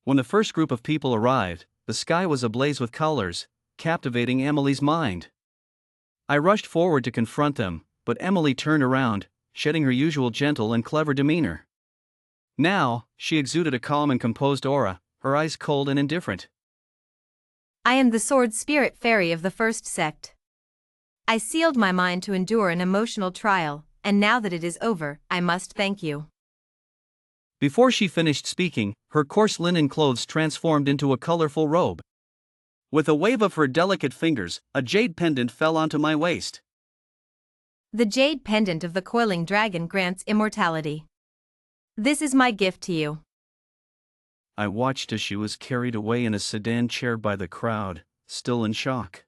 When the first group of people arrived, the sky was ablaze with colors, captivating Emily's mind. I rushed forward to confront them, but Emily turned around, shedding her usual gentle and clever demeanor. Now, she exuded a calm and composed aura, her eyes cold and indifferent. I am the sword spirit fairy of the first sect. I sealed my mind to endure an emotional trial, and now that it is over, I must thank you. Before she finished speaking, her coarse linen clothes transformed into a colorful robe. With a wave of her delicate fingers, a jade pendant fell onto my waist. The jade pendant of the coiling dragon grants immortality. This is my gift to you. I watched as she was carried away in a sedan chair by the crowd, still in shock.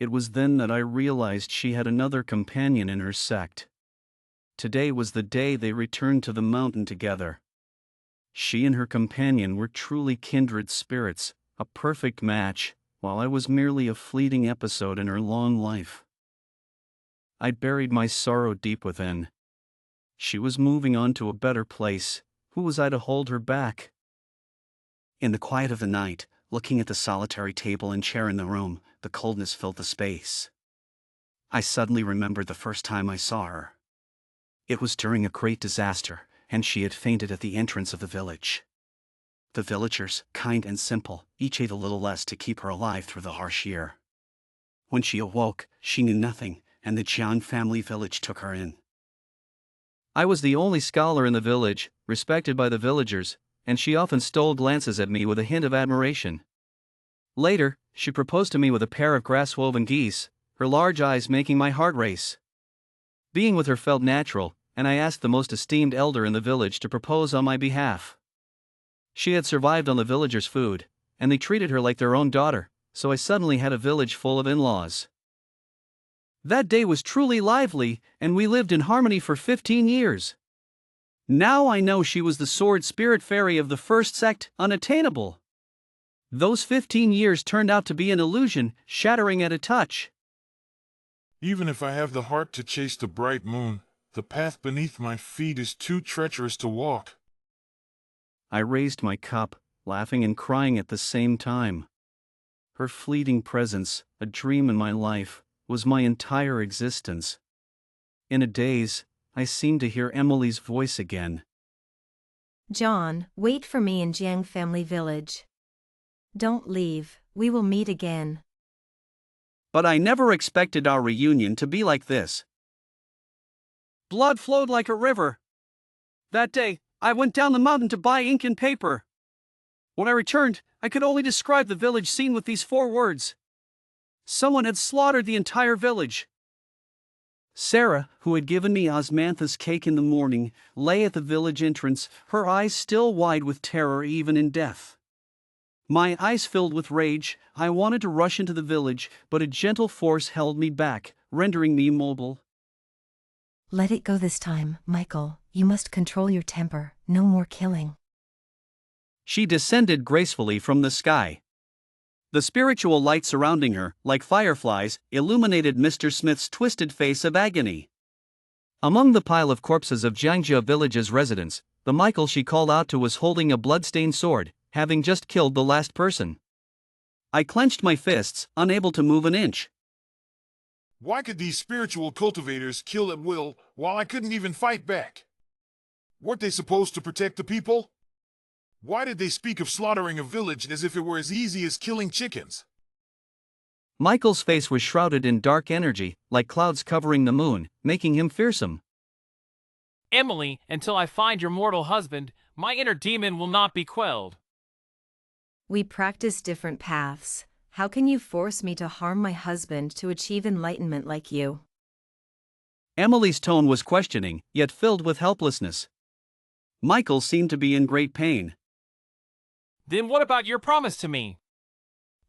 It was then that I realized she had another companion in her sect. Today was the day they returned to the mountain together. She and her companion were truly kindred spirits, a perfect match, while I was merely a fleeting episode in her long life. I buried my sorrow deep within. She was moving on to a better place. Who was I to hold her back? In the quiet of the night, looking at the solitary table and chair in the room, the coldness filled the space. I suddenly remembered the first time I saw her. It was during a great disaster, and she had fainted at the entrance of the village. The villagers, kind and simple, each ate a little less to keep her alive through the harsh year. When she awoke, she knew nothing, and the Jian family village took her in. I was the only scholar in the village, respected by the villagers, and she often stole glances at me with a hint of admiration. Later, she proposed to me with a pair of grass-woven geese, her large eyes making my heart race. Being with her felt natural, and I asked the most esteemed elder in the village to propose on my behalf. She had survived on the villagers' food, and they treated her like their own daughter, so I suddenly had a village full of in-laws. That day was truly lively, and we lived in harmony for 15 years. Now I know she was the sword spirit fairy of the first sect, unattainable. Those 15 years turned out to be an illusion, shattering at a touch. Even if I have the heart to chase the bright moon, the path beneath my feet is too treacherous to walk. I raised my cup, laughing and crying at the same time. Her fleeting presence, a dream in my life, was my entire existence. In a daze, I seemed to hear Emily's voice again. John, wait for me in Jiang family village. Don't leave, we will meet again. But I never expected our reunion to be like this. Blood flowed like a river. That day, I went down the mountain to buy ink and paper. When I returned, I could only describe the village scene with these 4 words. Someone had slaughtered the entire village. Sarah, who had given me osmanthus cake in the morning, lay at the village entrance, her eyes still wide with terror even in death. My eyes filled with rage, I wanted to rush into the village, but a gentle force held me back, rendering me immobile. Let it go this time, Michael. You must control your temper, no more killing. She descended gracefully from the sky. The spiritual light surrounding her, like fireflies, illuminated Mr. Smith's twisted face of agony. Among the pile of corpses of Jiangjia village's residents, the Michael she called out to was holding a blood-stained sword, having just killed the last person. I clenched my fists, unable to move an inch. Why could these spiritual cultivators kill at will while I couldn't even fight back? Weren't they supposed to protect the people? Why did they speak of slaughtering a village as if it were as easy as killing chickens? Michael's face was shrouded in dark energy, like clouds covering the moon, making him fearsome. Emily, until I find your mortal husband, my inner demon will not be quelled. We practice different paths. How can you force me to harm my husband to achieve enlightenment like you? Emily's tone was questioning, yet filled with helplessness. Michael seemed to be in great pain. Then what about your promise to me?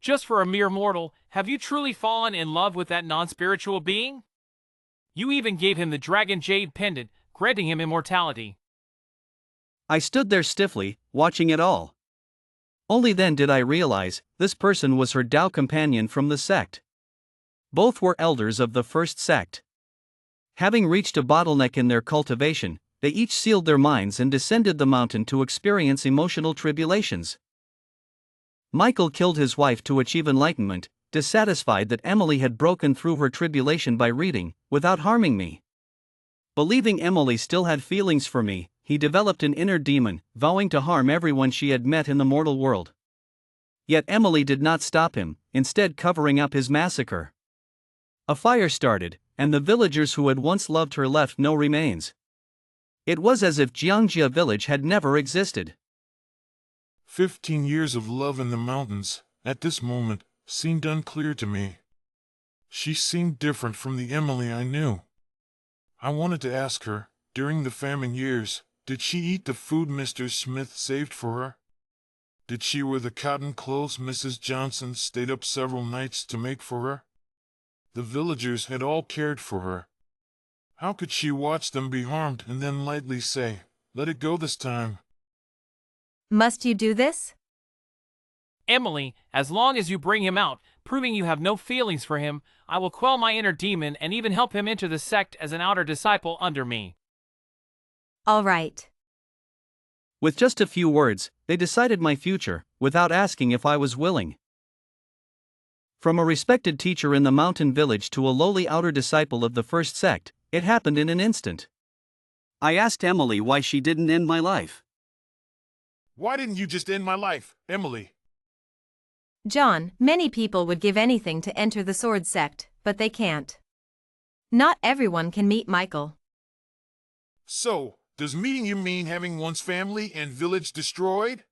Just for a mere mortal, have you truly fallen in love with that non-spiritual being? You even gave him the dragon jade pendant, granting him immortality. I stood there stiffly, watching it all. Only then did I realize this person was her Tao companion from the sect. Both were elders of the first sect. Having reached a bottleneck in their cultivation, they each sealed their minds and descended the mountain to experience emotional tribulations. Michael killed his wife to achieve enlightenment, dissatisfied that Emily had broken through her tribulation by reading, without harming me. Believing Emily still had feelings for me, he developed an inner demon, vowing to harm everyone she had met in the mortal world. Yet Emily did not stop him, instead covering up his massacre. A fire started, and the villagers who had once loved her left no remains. It was as if Jiangjia village had never existed. 15 years of love in the mountains, at this moment, seemed unclear to me. She seemed different from the Emily I knew. I wanted to ask her, during the famine years, did she eat the food Mr. Smith saved for her? Did she wear the cotton clothes Mrs. Johnson stayed up several nights to make for her? The villagers had all cared for her. How could she watch them be harmed and then lightly say, "Let it go this time"? Must you do this? Emily, as long as you bring him out, proving you have no feelings for him, I will quell my inner demon and even help him enter the sect as an outer disciple under me. All right. With just a few words, they decided my future, without asking if I was willing. From a respected teacher in the mountain village to a lowly outer disciple of the first sect, it happened in an instant. I asked Emily why she didn't end my life. Why didn't you just end my life, Emily? John, many people would give anything to enter the sword sect, but they can't. Not everyone can meet Michael. So, does meeting you mean having one's family and village destroyed?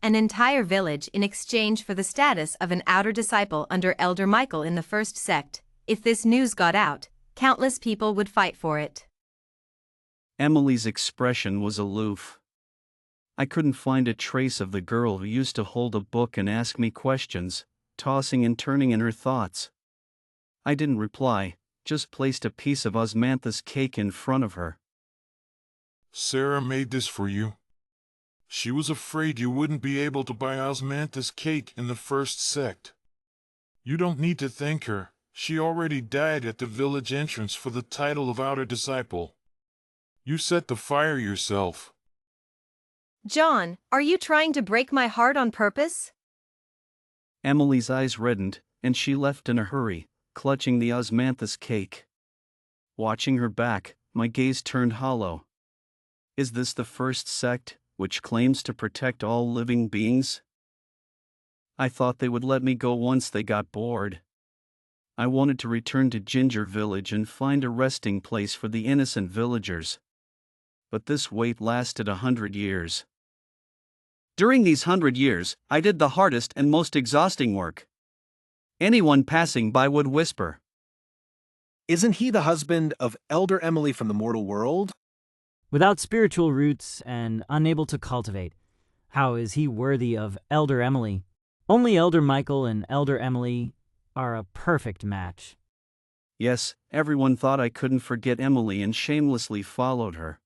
An entire village in exchange for the status of an outer disciple under Elder Michael in the first sect. If this news got out, countless people would fight for it. Emily's expression was aloof. I couldn't find a trace of the girl who used to hold a book and ask me questions, tossing and turning in her thoughts. I didn't reply, just placed a piece of osmanthus cake in front of her. Sarah made this for you. She was afraid you wouldn't be able to buy osmanthus cake in the first sect. You don't need to thank her. She already died at the village entrance for the title of outer disciple. You set the fire yourself. John, are you trying to break my heart on purpose? Emily's eyes reddened, and she left in a hurry, clutching the osmanthus cake. Watching her back, my gaze turned hollow. Is this the first sect, which claims to protect all living beings? I thought they would let me go once they got bored. I wanted to return to Ginger Village and find a resting place for the innocent villagers. But this wait lasted 100 years. During these 100 years, I did the hardest and most exhausting work. Anyone passing by would whisper, Isn't he the husband of Elder Emily from the mortal world? Without spiritual roots and unable to cultivate, how is he worthy of Elder Emily? Only Elder Michael and Elder Emily are a perfect match. Yes, everyone thought I couldn't forget Emily and shamelessly followed her.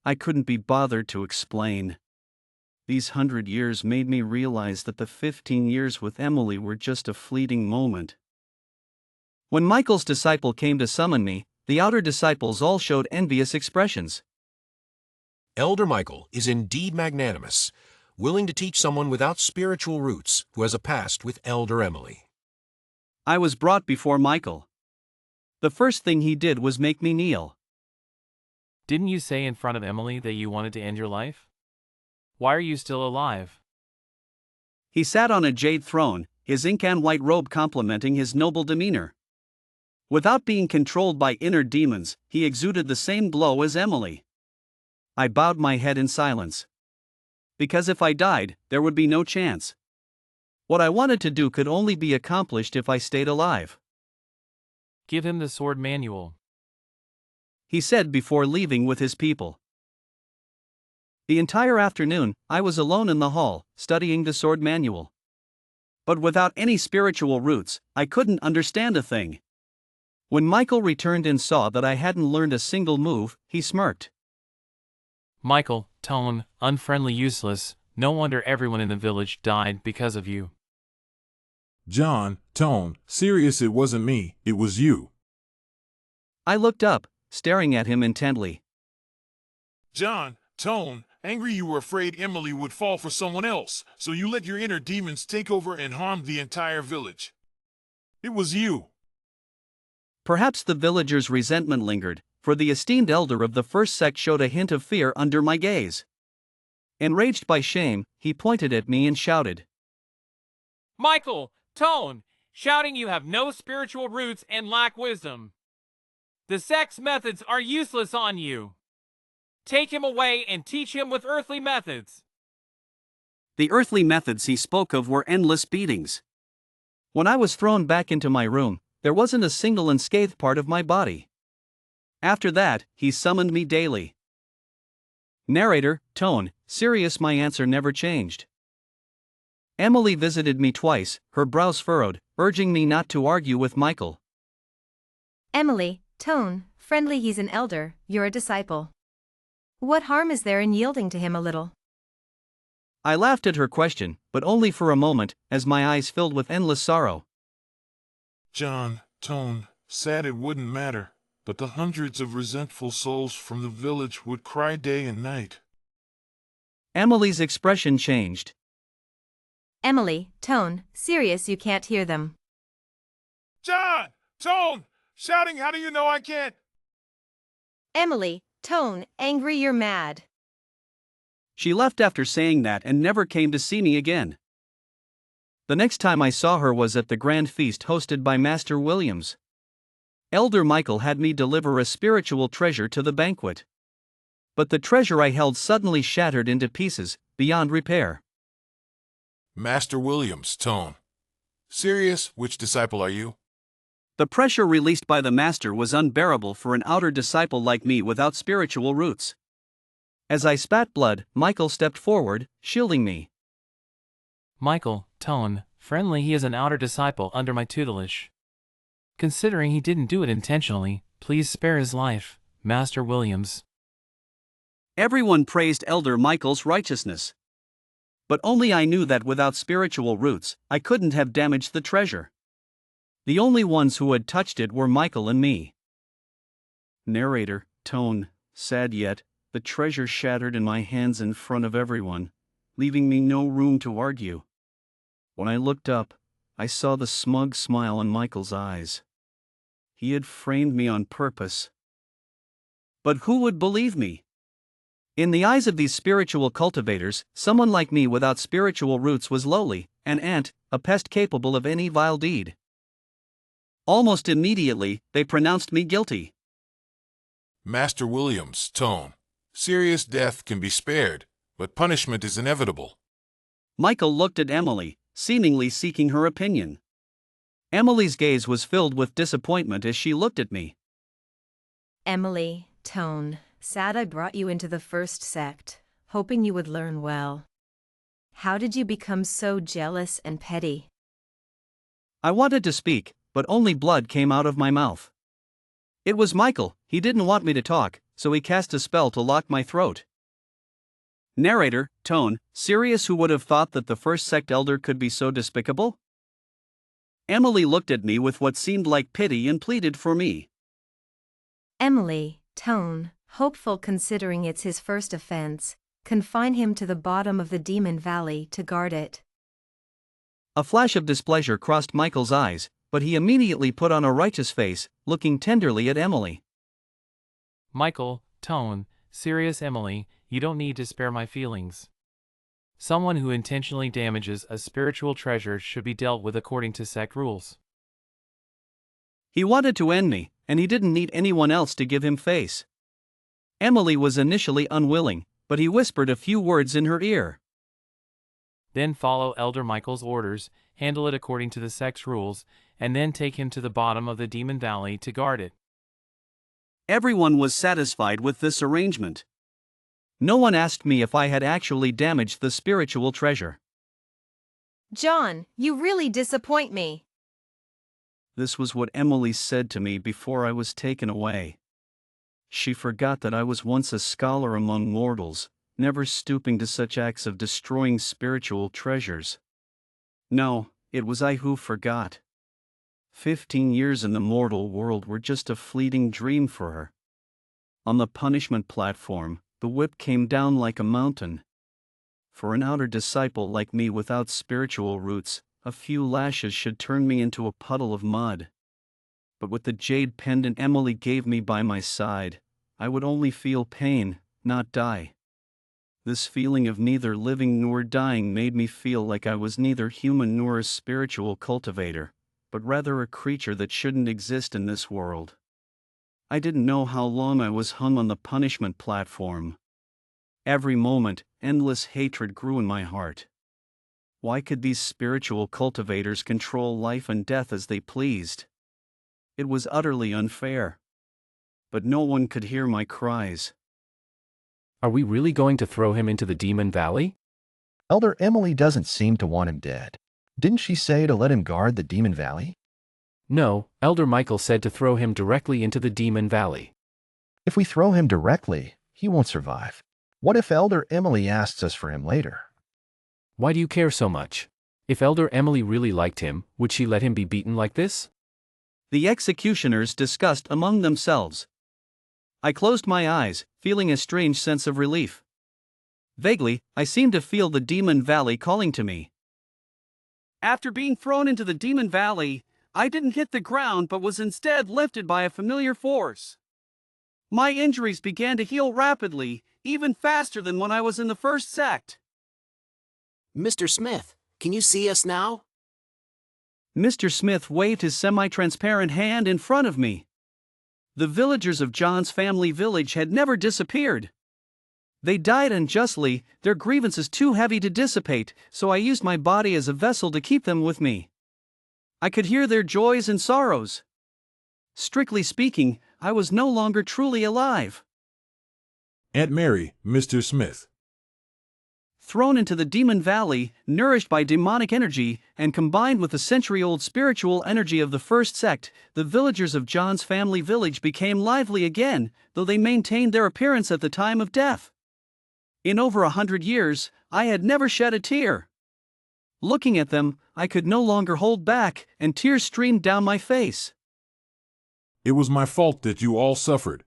I couldn't be bothered to explain. These 100 years made me realize that the 15 years with Emily were just a fleeting moment. When Michael's disciple came to summon me, the outer disciples all showed envious expressions. Elder Michael is indeed magnanimous, willing to teach someone without spiritual roots who has a past with Elder Emily. I was brought before Michael. The first thing he did was make me kneel. Didn't you say in front of Emily that you wanted to end your life? Why are you still alive? He sat on a jade throne, his incan white robe complementing his noble demeanor. Without being controlled by inner demons, he exuded the same glow as Emily. I bowed my head in silence. Because if I died, there would be no chance. What I wanted to do could only be accomplished if I stayed alive. Give him the sword manual, he said before leaving with his people. The entire afternoon, I was alone in the hall, studying the sword manual. But without any spiritual roots, I couldn't understand a thing. When Michael returned and saw that I hadn't learned a single move, he smirked. Michael, Tone, unfriendly, useless. No wonder everyone in the village died because of you. John, Tone, serious, it wasn't me, it was you. I looked up, staring at him intently. John, Tone, Angry you were afraid Emily would fall for someone else, so you let your inner demons take over and harm the entire village. It was you. Perhaps the villagers' resentment lingered, for the esteemed elder of the first sect showed a hint of fear under my gaze. Enraged by shame, he pointed at me and shouted, Michael, Tone, shouting you have no spiritual roots and lack wisdom. The sect's methods are useless on you. Take him away and teach him with earthly methods. The earthly methods he spoke of were endless beatings. When I was thrown back into my room, there wasn't a single unscathed part of my body. After that, he summoned me daily. Narrator, Tone, serious. My answer never changed. Emily visited me twice, her brows furrowed, urging me not to argue with Michael. Emily, Tone, friendly, he's an elder, you're a disciple. What harm is there in yielding to him a little? I laughed at her question, but only for a moment, as my eyes filled with endless sorrow. John, Tone, said it wouldn't matter, but the hundreds of resentful souls from the village would cry day and night. Emily's expression changed. Emily, Tone, serious, you can't hear them. John, Tone, shouting, how do you know I can't? Emily, Tone, angry, you're mad. She left after saying that and never came to see me again. The next time I saw her was at the grand feast hosted by Master Williams. Elder Michael had me deliver a spiritual treasure to the banquet. But the treasure I held suddenly shattered into pieces, beyond repair. Master Williams, Tone. Serious, which disciple are you? The pressure released by the master was unbearable for an outer disciple like me without spiritual roots. As I spat blood, Michael stepped forward, shielding me. Michael, Tone, friendly, he is an outer disciple under my tutelage. Considering he didn't do it intentionally, please spare his life, Master Williams. Everyone praised Elder Michael's righteousness. But only I knew that without spiritual roots, I couldn't have damaged the treasure. The only ones who had touched it were Michael and me. Narrator, Tone, sad yet, the treasure shattered in my hands in front of everyone, leaving me no room to argue. When I looked up, I saw the smug smile in Michael's eyes. He had framed me on purpose. But who would believe me? In the eyes of these spiritual cultivators, someone like me without spiritual roots was lowly, an ant, a pest capable of any vile deed. Almost immediately, they pronounced me guilty. Master Williams, Tone. Serious death can be spared, but punishment is inevitable. Michael looked at Emily, seemingly seeking her opinion. Emily's gaze was filled with disappointment as she looked at me. Emily, Tone, sad I brought you into the first sect, hoping you would learn well. How did you become so jealous and petty? I wanted to speak, but only blood came out of my mouth. It was Michael, he didn't want me to talk, so he cast a spell to lock my throat. Narrator, Tone, serious, who would have thought that the first sect elder could be so despicable? Emily looked at me with what seemed like pity and pleaded for me. Emily, Tone, hopeful considering it's his first offense, confine him to the bottom of the demon valley to guard it. A flash of displeasure crossed Michael's eyes, but he immediately put on a righteous face, looking tenderly at Emily. Michael, Tone, serious, Emily, you don't need to spare my feelings. Someone who intentionally damages a spiritual treasure should be dealt with according to sect rules. He wanted to end me, and he didn't need anyone else to give him face. Emily was initially unwilling, but he whispered a few words in her ear. Then follow Elder Michael's orders, handle it according to the sect's rules, and then take him to the bottom of the demon valley to guard it. Everyone was satisfied with this arrangement. No one asked me if I had actually damaged the spiritual treasure. John, you really disappoint me. This was what Emily said to me before I was taken away. She forgot that I was once a scholar among mortals, never stooping to such acts of destroying spiritual treasures. No, it was I who forgot. 15 years in the mortal world were just a fleeting dream for her. On the punishment platform, The whip came down like a mountain. For an outer disciple like me without spiritual roots, a few lashes should turn me into a puddle of mud. But with the jade pendant Emily gave me by my side, I would only feel pain, not die. This feeling of neither living nor dying made me feel like I was neither human nor a spiritual cultivator, but rather a creature that shouldn't exist in this world. I didn't know how long I was hung on the punishment platform. Every moment, endless hatred grew in my heart. Why could these spiritual cultivators control life and death as they pleased? It was utterly unfair. But no one could hear my cries. Are we really going to throw him into the Demon Valley? Elder Emily doesn't seem to want him dead. Didn't she say to let him guard the Demon Valley? No, Elder Michael said to throw him directly into the Demon Valley. If we throw him directly, he won't survive. What if Elder Emily asks us for him later? Why do you care so much? If Elder Emily really liked him, would she let him be beaten like this? The executioners discussed among themselves. I closed my eyes, feeling a strange sense of relief. Vaguely, I seemed to feel the Demon Valley calling to me. After being thrown into the Demon Valley, I didn't hit the ground but was instead lifted by a familiar force. My injuries began to heal rapidly, even faster than when I was in the first sect. Mr. Smith, can you see us now? Mr. Smith waved his semi-transparent hand in front of me. The villagers of John's family village had never disappeared. They died unjustly, their grievances too heavy to dissipate, so I used my body as a vessel to keep them with me. I could hear their joys and sorrows. Strictly speaking, I was no longer truly alive. Aunt Mary, Mr. Smith. Thrown into the Demon Valley, nourished by demonic energy, and combined with the century-old spiritual energy of the first sect, the villagers of John's family village became lively again, though they maintained their appearance at the time of death. In over 100 years, I had never shed a tear. Looking at them, I could no longer hold back, and tears streamed down my face. It was my fault that you all suffered.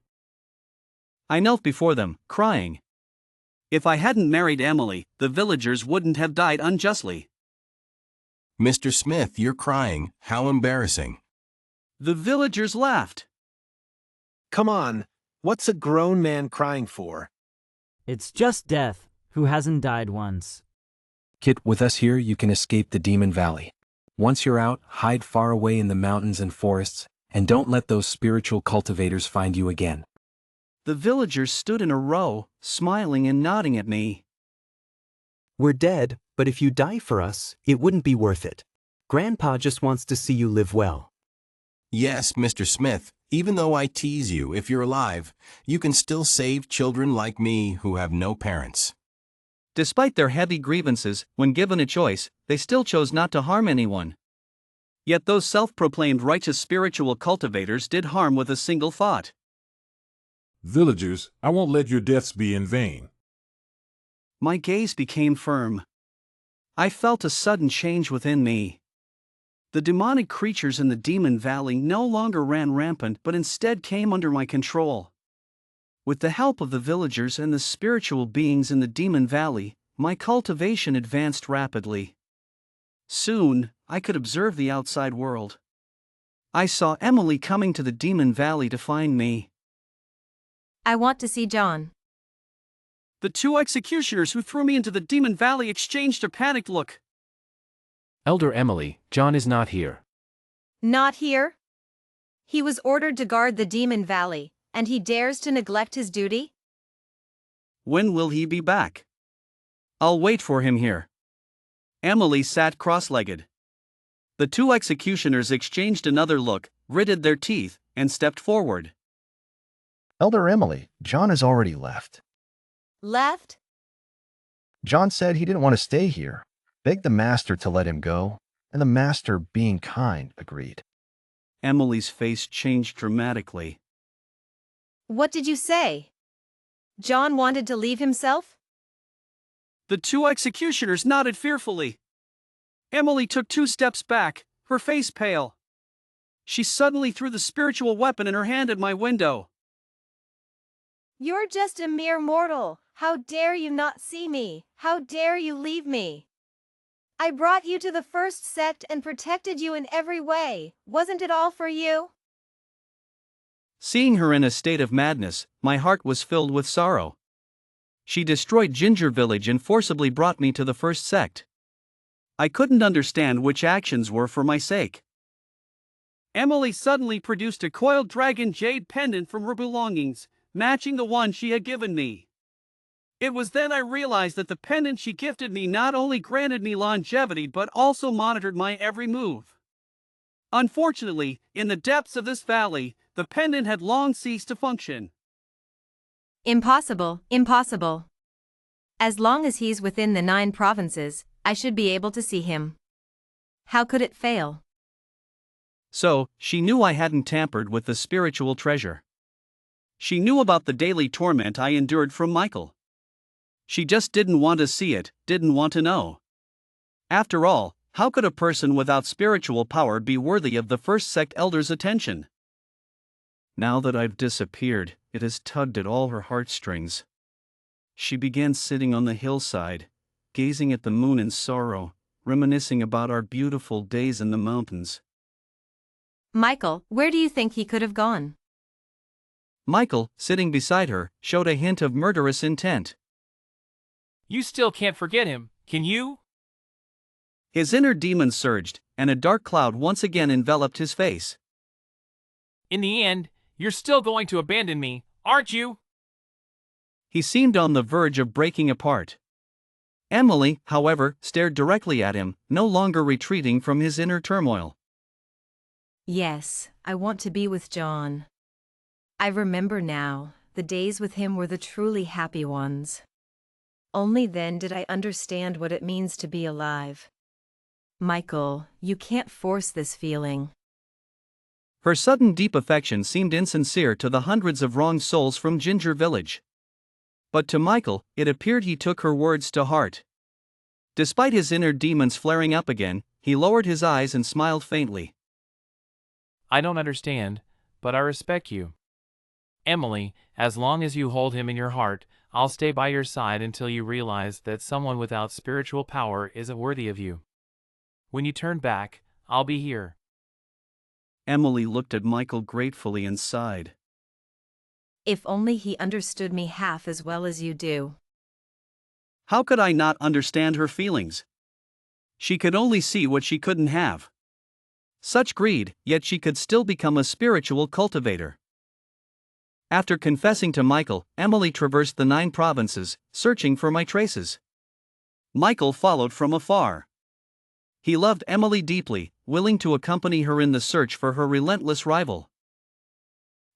I knelt before them, crying. If I hadn't married Emily, the villagers wouldn't have died unjustly. Mr. Smith, you're crying. How embarrassing. The villagers laughed. Come on, what's a grown man crying for? It's just death. Who hasn't died once? Kit, with us here, you can escape the Demon Valley. Once you're out, hide far away in the mountains and forests, and don't let those spiritual cultivators find you again. The villagers stood in a row, smiling and nodding at me. We're dead, but if you die for us, it wouldn't be worth it. Grandpa just wants to see you live well. Yes, Mr. Smith, even though I tease you, if you're alive, you can still save children like me who have no parents. Despite their heavy grievances, when given a choice, they still chose not to harm anyone. Yet those self-proclaimed righteous spiritual cultivators did harm with a single thought. Villagers, I won't let your deaths be in vain. My gaze became firm. I felt a sudden change within me. The demonic creatures in the Demon Valley no longer ran rampant but instead came under my control. With the help of the villagers and the spiritual beings in the Demon Valley, my cultivation advanced rapidly. Soon, I could observe the outside world. I saw Emily coming to the Demon Valley to find me. I want to see John. The two executioners who threw me into the Demon Valley exchanged a panicked look. Elder Emily, John is not here. Not here? He was ordered to guard the Demon Valley, and he dares to neglect his duty? When will he be back? I'll wait for him here. Emily sat cross-legged. The two executioners exchanged another look, gritted their teeth, and stepped forward. Elder Emily, John has already left. Left? John said he didn't want to stay here, begged the master to let him go, and the master, being kind, agreed. Emily's face changed dramatically. What did you say? John wanted to leave himself? The two executioners nodded fearfully. Emily took 2 steps back, her face pale. She suddenly threw the spiritual weapon in her hand at my window. You're just a mere mortal. How dare you not see me? How dare you leave me? I brought you to the first sect and protected you in every way. Wasn't it all for you? Seeing her in a state of madness, my heart was filled with sorrow. She destroyed Ginger Village and forcibly brought me to the first sect. I couldn't understand which actions were for my sake. Emily suddenly produced a coiled dragon jade pendant from her belongings, matching the one she had given me. It was then I realized that the pendant she gifted me not only granted me longevity but also monitored my every move. Unfortunately, in the depths of this valley, the pendant had long ceased to function. Impossible, impossible. As long as he's within the 9 provinces, I should be able to see him. How could it fail? So, she knew I hadn't tampered with the spiritual treasure. She knew about the daily torment I endured from Michael. She just didn't want to see it, didn't want to know. After all, how could a person without spiritual power be worthy of the first sect elder's attention? Now that I've disappeared, it has tugged at all her heartstrings. She began sitting on the hillside, gazing at the moon in sorrow, reminiscing about our beautiful days in the mountains. Michael, where do you think he could have gone? Michael, sitting beside her, showed a hint of murderous intent. You still can't forget him, can you? His inner demon surged, and a dark cloud once again enveloped his face. In the end, you're still going to abandon me, aren't you? He seemed on the verge of breaking apart. Emily, however, stared directly at him, no longer retreating from his inner turmoil. Yes, I want to be with John. I remember now, the days with him were the truly happy ones. Only then did I understand what it means to be alive. Michael, you can't force this feeling. Her sudden deep affection seemed insincere to the hundreds of wronged souls from Ginger Village. But to Michael, it appeared he took her words to heart. Despite his inner demons flaring up again, he lowered his eyes and smiled faintly. I don't understand, but I respect you. Emily, as long as you hold him in your heart, I'll stay by your side until you realize that someone without spiritual power isn't worthy of you. When you turn back, I'll be here. Emily looked at Michael gratefully and sighed. If only he understood me half as well as you do. How could I not understand her feelings? She could only see what she couldn't have. Such greed, yet she could still become a spiritual cultivator. After confessing to Michael, Emily traversed the 9 provinces, searching for my traces. Michael followed from afar. He loved Emily deeply, willing to accompany her in the search for her relentless rival.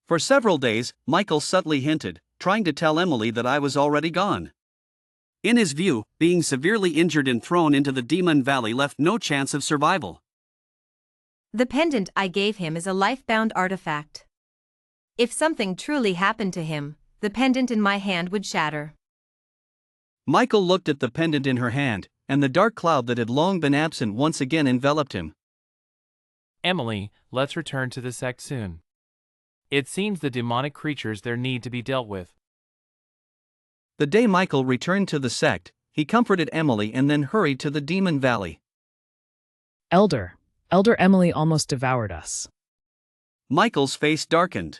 For several days, Michael subtly hinted, trying to tell Emily that I was already gone. In his view, being severely injured and thrown into the Demon Valley left no chance of survival. The pendant I gave him is a life-bound artifact. If something truly happened to him, the pendant in my hand would shatter. Michael looked at the pendant in her hand, and the dark cloud that had long been absent once again enveloped him. Emily, let's return to the sect soon. It seems the demonic creatures there need to be dealt with. The day Michael returned to the sect, he comforted Emily and then hurried to the Demon Valley. Elder Emily almost devoured us. Michael's face darkened.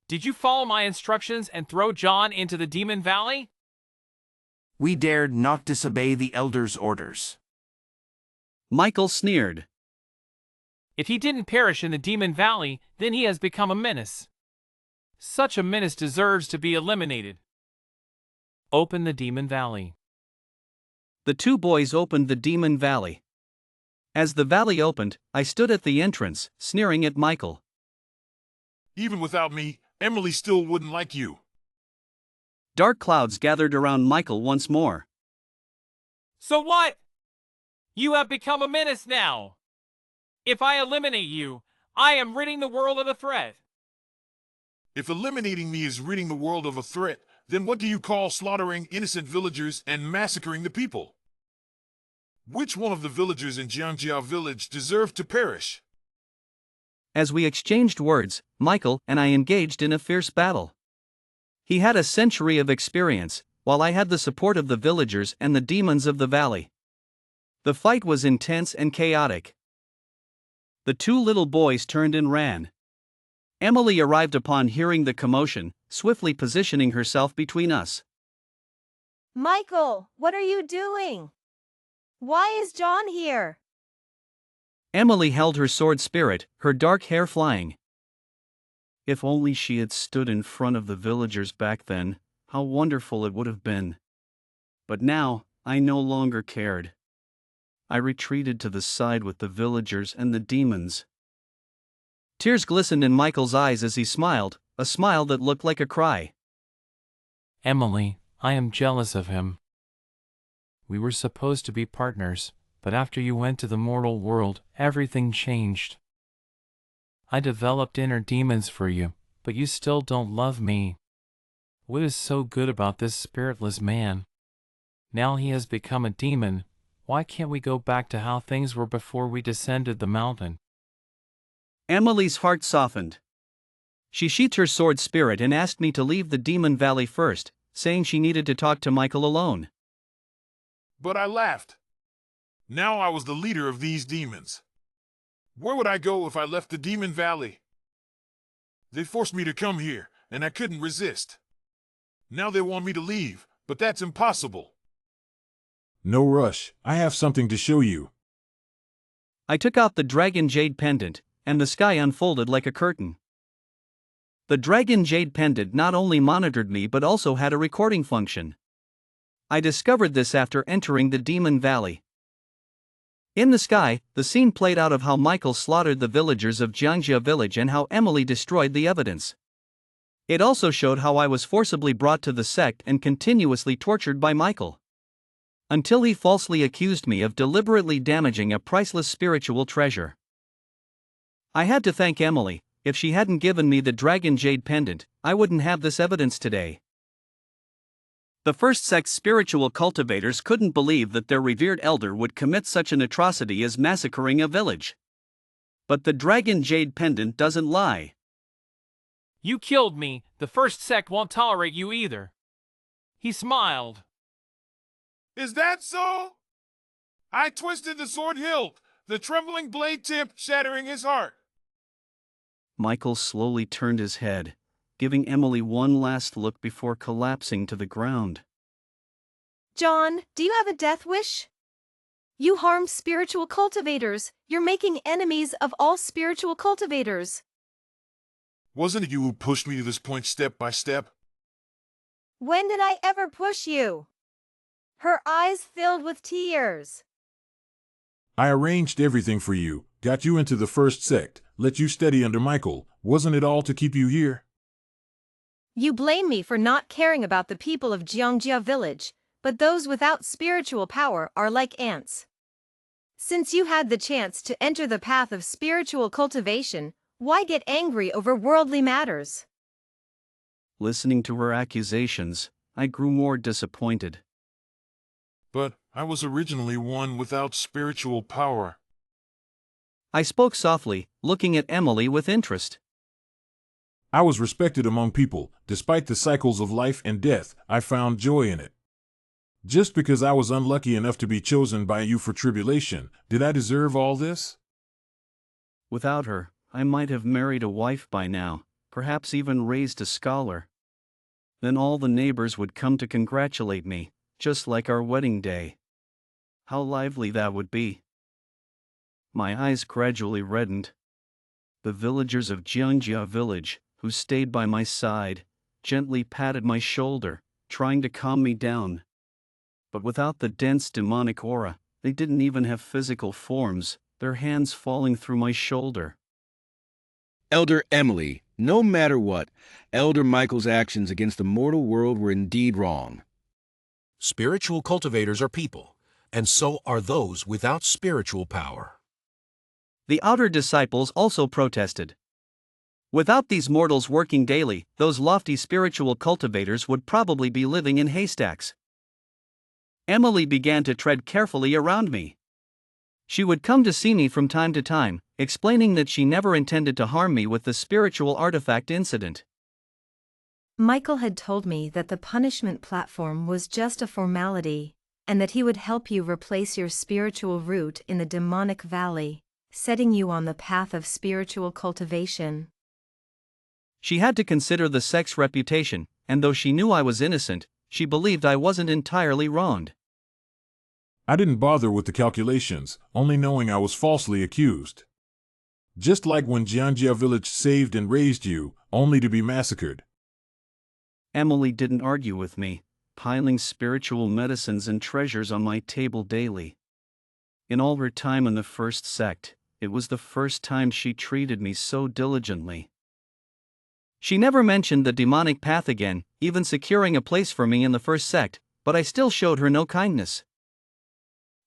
Did you follow my instructions and throw John into the Demon Valley? We dared not disobey the Elder's orders. Michael sneered. If he didn't perish in the Demon Valley, then he has become a menace. Such a menace deserves to be eliminated. Open the Demon Valley. The 2 boys opened the Demon Valley. As the valley opened, I stood at the entrance, sneering at Michael. Even without me, Emily still wouldn't like you. Dark clouds gathered around Michael once more. So what? You have become a menace now. If I eliminate you, I am ridding the world of a threat. If eliminating me is ridding the world of a threat, then what do you call slaughtering innocent villagers and massacring the people? Which one of the villagers in Jiangjia village deserved to perish? As we exchanged words, Michael and I engaged in a fierce battle. He had a century of experience, while I had the support of the villagers and the demons of the valley. The fight was intense and chaotic. The two little boys turned and ran. Emily arrived upon hearing the commotion, swiftly positioning herself between us. Michael, what are you doing? Why is John here? Emily held her sword spirit, her dark hair flying. If only she had stood in front of the villagers back then, how wonderful it would have been. But now, I no longer cared. I retreated to the side with the villagers and the demons. Tears glistened in Michael's eyes as he smiled, a smile that looked like a cry. Emily, I am jealous of him. We were supposed to be partners, but after you went to the mortal world, everything changed. I developed inner demons for you, but you still don't love me. What is so good about this spiritless man? Now he has become a demon. Why can't we go back to how things were before we descended the mountain? Emily's heart softened. She sheathed her sword spirit and asked me to leave the demon valley first, saying she needed to talk to Michael alone. But I laughed. Now I was the leader of these demons. Where would I go if I left the demon valley? They forced me to come here, and I couldn't resist. Now they want me to leave, but that's impossible. No rush, I have something to show you. I took out the dragon jade pendant, and the sky unfolded like a curtain. The dragon jade pendant not only monitored me but also had a recording function. I discovered this after entering the demon valley. In the sky, the scene played out of how Michael slaughtered the villagers of Jiangjia village and how Emily destroyed the evidence. It also showed how I was forcibly brought to the sect and continuously tortured by Michael, until he falsely accused me of deliberately damaging a priceless spiritual treasure. I had to thank Emily. If she hadn't given me the dragon jade pendant, I wouldn't have this evidence today. The first sect's spiritual cultivators couldn't believe that their revered elder would commit such an atrocity as massacring a village. But the dragon jade pendant doesn't lie. You killed me. The first sect won't tolerate you either. He smiled. Is that so? I twisted the sword hilt, the trembling blade tip shattering his heart. Michael slowly turned his head, giving Emily one last look before collapsing to the ground. John, do you have a death wish? You harm spiritual cultivators. You're making enemies of all spiritual cultivators. Wasn't it you who pushed me to this point step by step? When did I ever push you? Her eyes filled with tears. I arranged everything for you, got you into the first sect, let you study under Michael. Wasn't it all to keep you here? You blame me for not caring about the people of Jiangjia village, but those without spiritual power are like ants. Since you had the chance to enter the path of spiritual cultivation, why get angry over worldly matters? Listening to her accusations, I grew more disappointed. But I was originally one without spiritual power. I spoke softly, looking at Emily with interest. I was respected among people. Despite the cycles of life and death, I found joy in it. Just because I was unlucky enough to be chosen by you for tribulation, did I deserve all this? Without her, I might have married a wife by now, perhaps even raised a scholar. Then all the neighbors would come to congratulate me, just like our wedding day. How lively that would be. My eyes gradually reddened. The villagers of Jiangjia village, who stayed by my side, gently patted my shoulder, trying to calm me down. But without the dense demonic aura, they didn't even have physical forms, their hands falling through my shoulder. Elder Emily, no matter what, Elder Michael's actions against the mortal world were indeed wrong. Spiritual cultivators are people, and so are those without spiritual power. The outer disciples also protested. Without these mortals working daily, those lofty spiritual cultivators would probably be living in haystacks. Emily began to tread carefully around me. She would come to see me from time to time, explaining that she never intended to harm me with the spiritual artifact incident. Michael had told me that the punishment platform was just a formality, and that he would help you replace your spiritual root in the demonic valley, setting you on the path of spiritual cultivation. She had to consider the sex reputation, and though she knew I was innocent, she believed I wasn't entirely wronged. I didn't bother with the calculations, only knowing I was falsely accused. Just like when Jianjia village saved and raised you, only to be massacred. Emily didn't argue with me, piling spiritual medicines and treasures on my table daily. In all her time in the first sect, it was the first time she treated me so diligently. She never mentioned the demonic path again, even securing a place for me in the first sect, but I still showed her no kindness.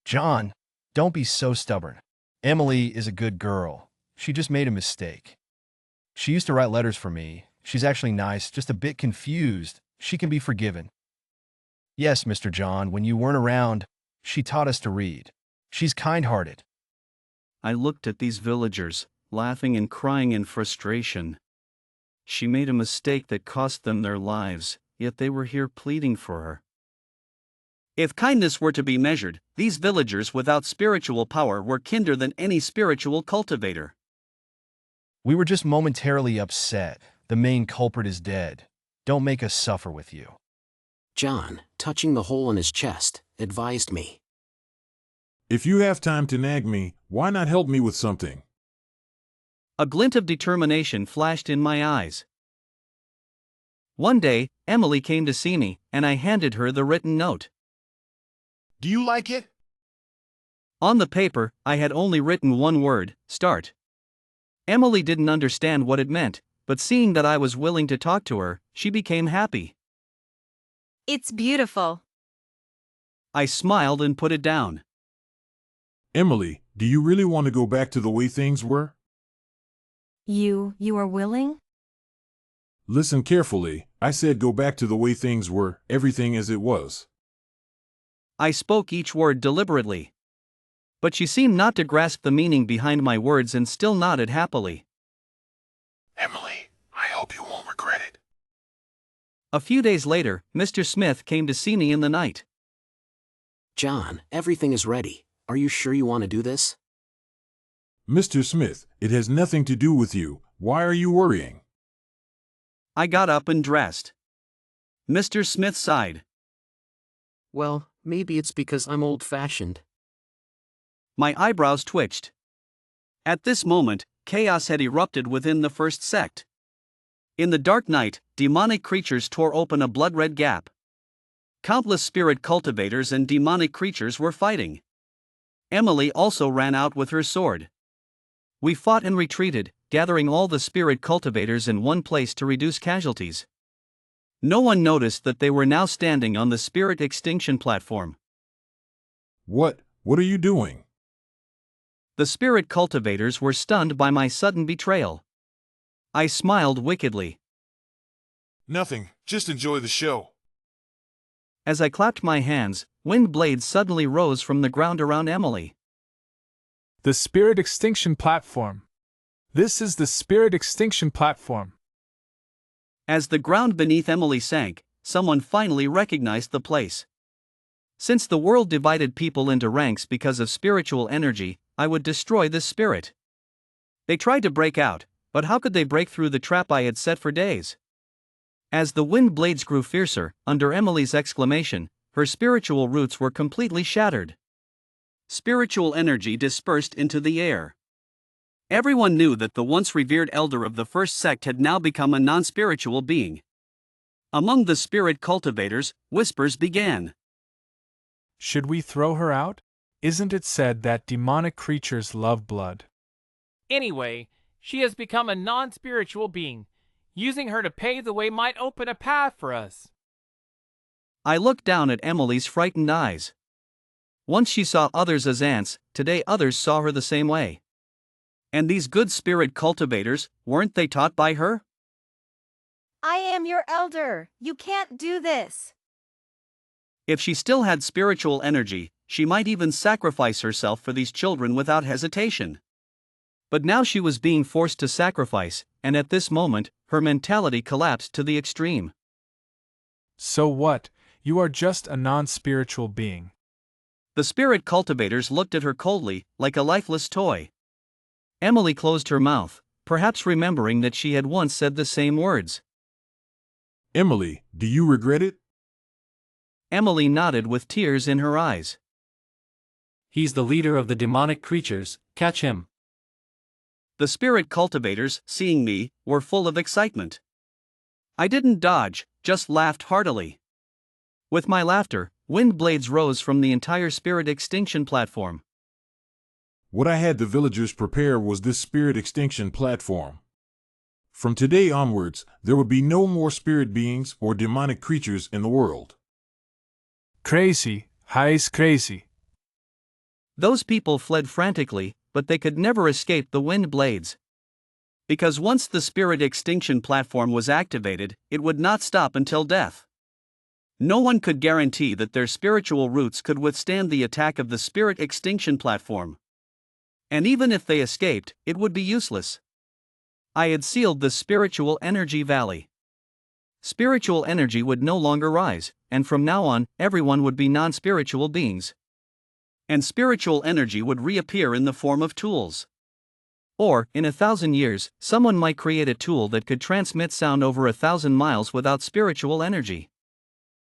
John, don't be so stubborn. Emily is a good girl. She just made a mistake. She used to write letters for me. She's actually nice, just a bit confused. She can be forgiven. Yes, Mr. John, when you weren't around, she taught us to read. She's kind-hearted. I looked at these villagers, laughing and crying in frustration. She made a mistake that cost them their lives, yet they were here pleading for her. If kindness were to be measured, these villagers without spiritual power were kinder than any spiritual cultivator. We were just momentarily upset. The main culprit is dead. Don't make us suffer with you. John, touching the hole in his chest, advised me. If you have time to nag me, why not help me with something? A glint of determination flashed in my eyes. One day, Emily came to see me, and I handed her the written note. Do you like it? On the paper, I had only written one word, start. Emily didn't understand what it meant, but seeing that I was willing to talk to her, she became happy. It's beautiful. I smiled and put it down. Emily, do you really want to go back to the way things were? You are willing? Listen carefully, I said go back to the way things were, everything as it was. I spoke each word deliberately. But she seemed not to grasp the meaning behind my words and still nodded happily. Emily, I hope you won't regret it. A few days later, Mr. Smith came to see me in the night. John, everything is ready. Are you sure you want to do this? Mr. Smith, it has nothing to do with you. Why are you worrying? I got up and dressed. Mr. Smith sighed. Well, maybe it's because I'm old-fashioned. My eyebrows twitched. At this moment, chaos had erupted within the first sect. In the dark night, demonic creatures tore open a blood-red gap. Countless spirit cultivators and demonic creatures were fighting. Emily also ran out with her sword. We fought and retreated, gathering all the spirit cultivators in one place to reduce casualties. No one noticed that they were now standing on the spirit extinction platform. What are you doing? The spirit cultivators were stunned by my sudden betrayal. I smiled wickedly. Nothing, just enjoy the show. As I clapped my hands, wind blades suddenly rose from the ground around Emily. The Spirit Extinction Platform. This is the Spirit Extinction Platform. As the ground beneath Emily sank, someone finally recognized the place. Since the world divided people into ranks because of spiritual energy, I would destroy this spirit. They tried to break out, but how could they break through the trap I had set for days? As the wind blades grew fiercer, under Emily's exclamation, her spiritual roots were completely shattered. Spiritual energy dispersed into the air. Everyone knew that the once revered elder of the first sect had now become a non-spiritual being. Among the spirit cultivators, whispers began. Should we throw her out? Isn't it said that demonic creatures love blood? Anyway, she has become a non-spiritual being. Using her to pave the way might open a path for us. I looked down at Emily's frightened eyes. Once she saw others as ants, today others saw her the same way. And these good spirit cultivators, weren't they taught by her? I am your elder. You can't do this. If she still had spiritual energy, she might even sacrifice herself for these children without hesitation. But now she was being forced to sacrifice, and at this moment, her mentality collapsed to the extreme. So what? You are just a non-spiritual being. The spirit cultivators looked at her coldly, like a lifeless toy. Emily closed her mouth, perhaps remembering that she had once said the same words. Emily, do you regret it? Emily nodded with tears in her eyes. He's the leader of the demonic creatures, catch him. The spirit cultivators, seeing me, were full of excitement. I didn't dodge, just laughed heartily. With my laughter, wind blades rose from the entire spirit extinction platform. What I had the villagers prepare was this spirit extinction platform. From today onwards, there would be no more spirit beings or demonic creatures in the world. Crazy, high's crazy. Those people fled frantically, but they could never escape the wind blades. Because once the spirit extinction platform was activated, it would not stop until death. No one could guarantee that their spiritual roots could withstand the attack of the spirit extinction platform. And even if they escaped, it would be useless. I had sealed the spiritual energy valley. Spiritual energy would no longer rise, and from now on, everyone would be non-spiritual beings. And spiritual energy would reappear in the form of tools. Or, in 1,000 years, someone might create a tool that could transmit sound over 1,000 miles without spiritual energy.